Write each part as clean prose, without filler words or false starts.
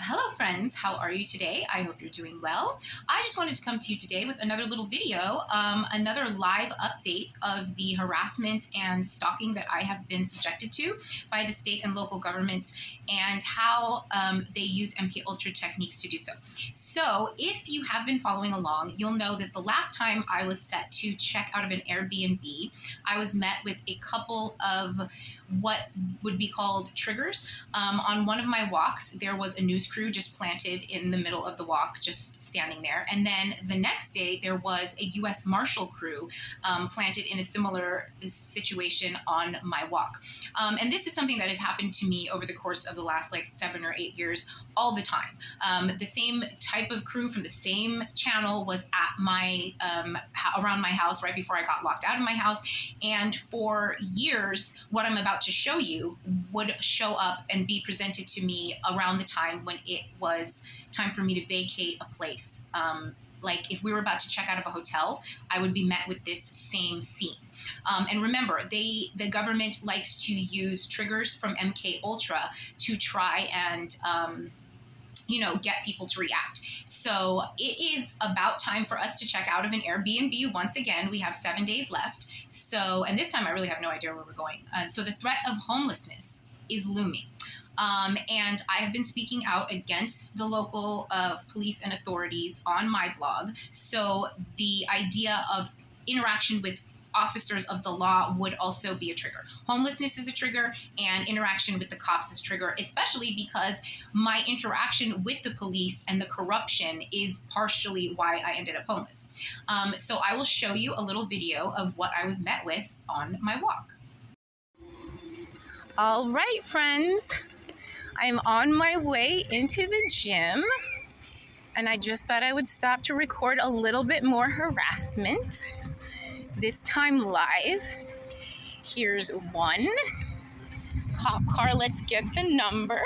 Hello friends, how are you today? I hope you're doing well. I just wanted to come to you today with another little video, another live update of the harassment and stalking that I have been subjected to by the state and local government and how they use MKUltra techniques to do so. So if you have been following along, you'll know that the last time I was set to check out of an Airbnb, I was met with a couple of what would be called triggers. On one of my walks, there was a news crew just planted in the middle of the walk, just standing there. And then the next day, there was a U.S. Marshal crew planted in a similar situation on my walk. And this is something that has happened to me over the course of the last 7 or 8 years, all the time. The same type of crew from the same channel was at my around my house right before I got locked out of my house. And for years, what I'm about to show you would show up and be presented to me around the time when it was time for me to vacate a place. Like if we were about to check out of a hotel, I would be met with this same scene. And remember, the government likes to use triggers from MKUltra to try and get people to react. So it is about time for us to check out of an Airbnb once again. We have 7 days left. So, and this time I really have no idea where we're going. So the threat of homelessness is looming. And I have been speaking out against the local police and authorities on my blog. So the idea of interaction with officers of the law would also be a trigger. Homelessness is a trigger, and interaction with the cops is a trigger, especially because my interaction with the police and the corruption is partially why I ended up homeless. So I will show you a little video of what I was met with on my walk. All right, friends, I'm on my way into the gym, and I just thought I would stop to record a little bit more harassment. This time live. Here's one cop car. Let's get the number.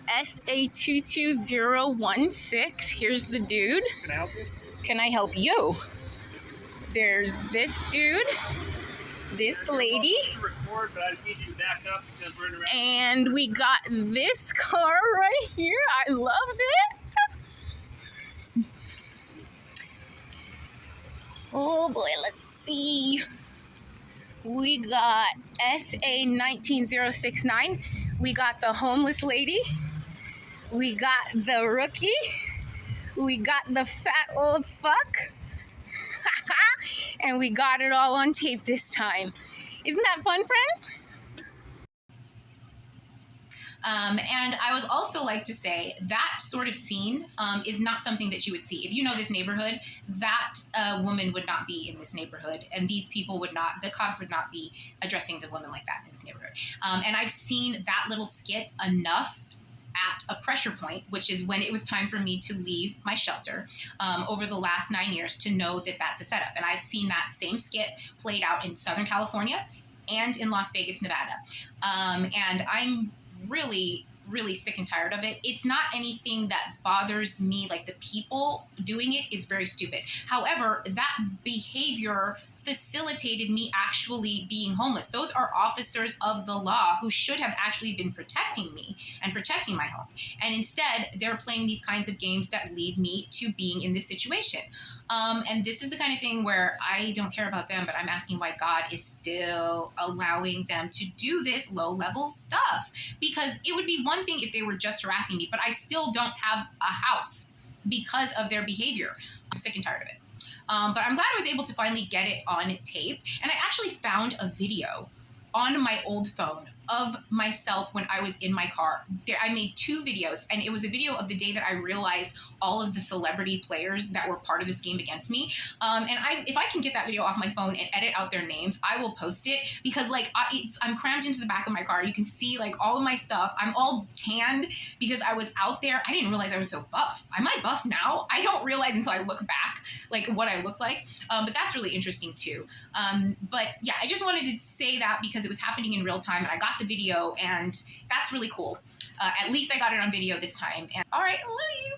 SA22016. Here's the dude. Can I help you? Can I help you? There's this dude, this lady, Record, but I just need you to back up because we're in a and we got this car right here. I love it. Oh boy, let's see. We got SA19069. We got the homeless lady. We got the rookie. We got the fat old fuck. And we got it all on tape this time. Isn't that fun, friends? And I would also like to say that sort of scene is not something that you would see. If you know this neighborhood, that woman would not be in this neighborhood, and these people would not, the cops would not be addressing the woman like that in this neighborhood. And I've seen that little skit enough at a pressure point, which is when it was time for me to leave my shelter over the last 9 years, to know that that's a setup. And I've seen that same skit played out in Southern California and in Las Vegas, Nevada. And I'm really sick and tired of it. It's not anything that bothers me. Like, the people doing it is very stupid. However, that behavior facilitated me actually being homeless. Those are officers of the law who should have actually been protecting me and protecting my home. And instead, they're playing these kinds of games that lead me to being in this situation. And this is the kind of thing where I don't care about them, but I'm asking why God is still allowing them to do this low-level stuff. Because it would be one thing if they were just harassing me, but I still don't have a house because of their behavior. I'm sick and tired of it. But I'm glad I was able to finally get it on tape. And I actually found a video on my old phone of myself when I was in my car. I made 2 videos, and it was a video of the day that I realized all of the celebrity players that were part of this game against me. And if I can get that video off my phone and edit out their names, I will post it, because I'm crammed into the back of my car. You can see all of my stuff. I'm all tanned because I was out there. I didn't realize I was so buff. Am I buff now? I don't realize until I look back what I look like. But that's really interesting too. But yeah, I just wanted to say that because it was happening in real time, and I got the video, and that's really cool. At least I got it on video this time. And all right, I love you.